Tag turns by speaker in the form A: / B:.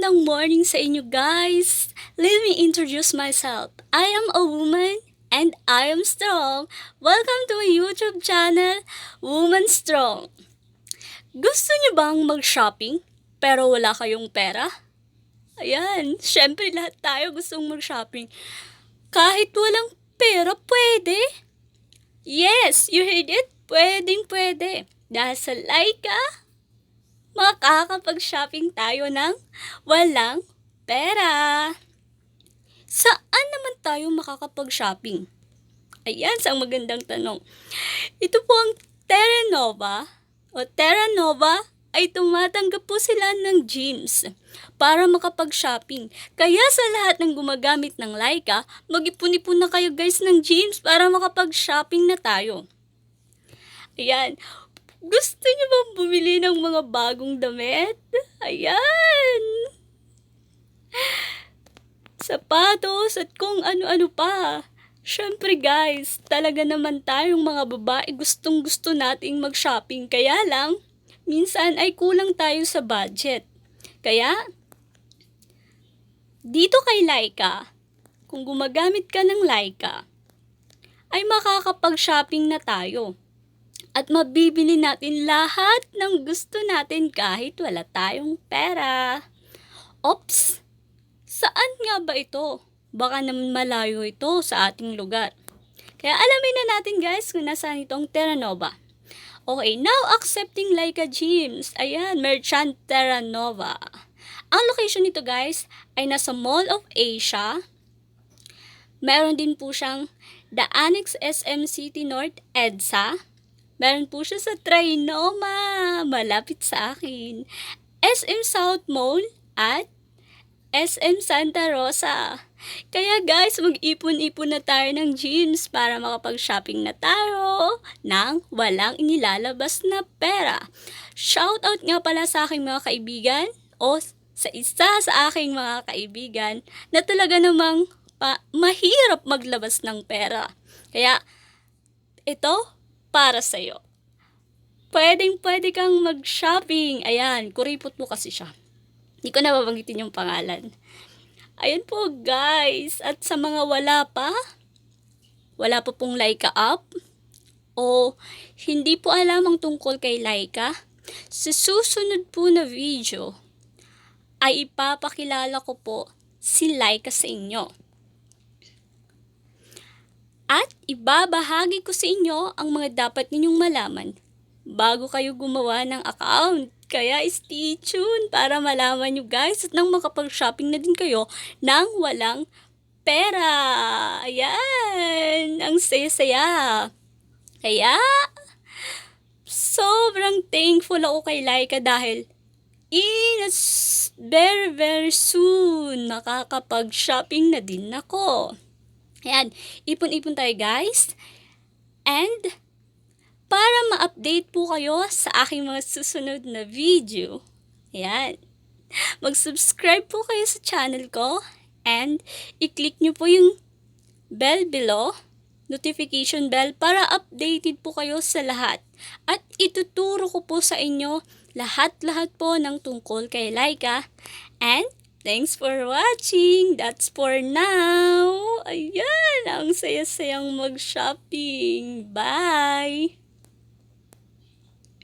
A: Magandang morning sa inyo guys! Let me introduce myself. I am a woman and I am strong. Welcome to my YouTube channel, Woman Strong. Gusto niyo bang mag-shopping pero wala kayong pera? Ayan, syempre lahat tayo gustong mag-shopping. Kahit walang pera, pwede. Yes, you heard it. Pwedeng pwede. Dahil sa Laika, makakapag-shopping tayo ng walang pera. Saan naman tayo makakapag-shopping? Ayan, isang magandang tanong. Ito po ang Terra Nova o Terra Nova ay tumatanggap po sila ng gyms para makapag-shopping. Kaya sa lahat ng gumagamit ng Laika, mag-ipon-ipon na kayo guys ng gyms para makapag-shopping na tayo. Ayan. Gusto niyo bang bumili ng mga bagong damit? Ayan! Sapatos at kung ano-ano pa. Syempre guys, talaga naman tayong mga babae gustong-gusto nating mag-shopping. Kaya lang, minsan ay kulang tayo sa budget. Kaya, dito kay Laika, kung gumagamit ka ng Laika, ay makakapag-shopping na tayo. At mabibili natin lahat ng gusto natin kahit wala tayong pera. Ops! Saan nga ba ito? Baka naman malayo ito sa ating lugar. Kaya alamin na natin guys kung nasaan itong Terra Nova. Okay, now accepting Laika Gyms. Ayan, Merchant Terra Nova. Ang location nito guys ay nasa Mall of Asia. Meron din po siyang The Annex SM City North EDSA. Meron po siya sa Trinoma, malapit sa akin. SM South Mall at SM Santa Rosa. Kaya guys, mag-ipon-ipon na tayo ng gyms para makapag-shopping na tayo ng walang inilalabas na pera. Shoutout nga pala sa aking mga kaibigan o sa isa sa aking mga kaibigan na talaga namang mahirap maglabas ng pera. Kaya ito, para sa'yo. Pwedeng-pwede kang mag-shopping. Ayan, kuripot mo kasi siya. Hindi ko na babanggitin yung pangalan. Ayan po guys. At sa mga wala pa pong Laika app, o hindi po alam ang tungkol kay Laika, sa susunod po na video, ay ipapakilala ko po si Laika sa inyo. At ibabahagi ko sa inyo ang mga dapat ninyong malaman bago kayo gumawa ng account. Kaya stay tuned para malaman nyo guys at nang makapag-shopping na din kayo nang walang pera. Ayan, ang saya-saya. Kaya, sobrang thankful ako kay Laika dahil very soon makakapag-shopping na din ako. Ayan, ipon-ipon tayo guys. And, para ma-update po kayo sa aking mga susunod na video, ayan, mag-subscribe po kayo sa channel ko. And, i-click nyo po yung bell below, notification bell, para updated po kayo sa lahat. At ituturo ko po sa inyo lahat-lahat po ng tungkol kay Laika. And, thanks for watching. That's for now. Ayan, ang saya-sayang mag-shopping. Bye!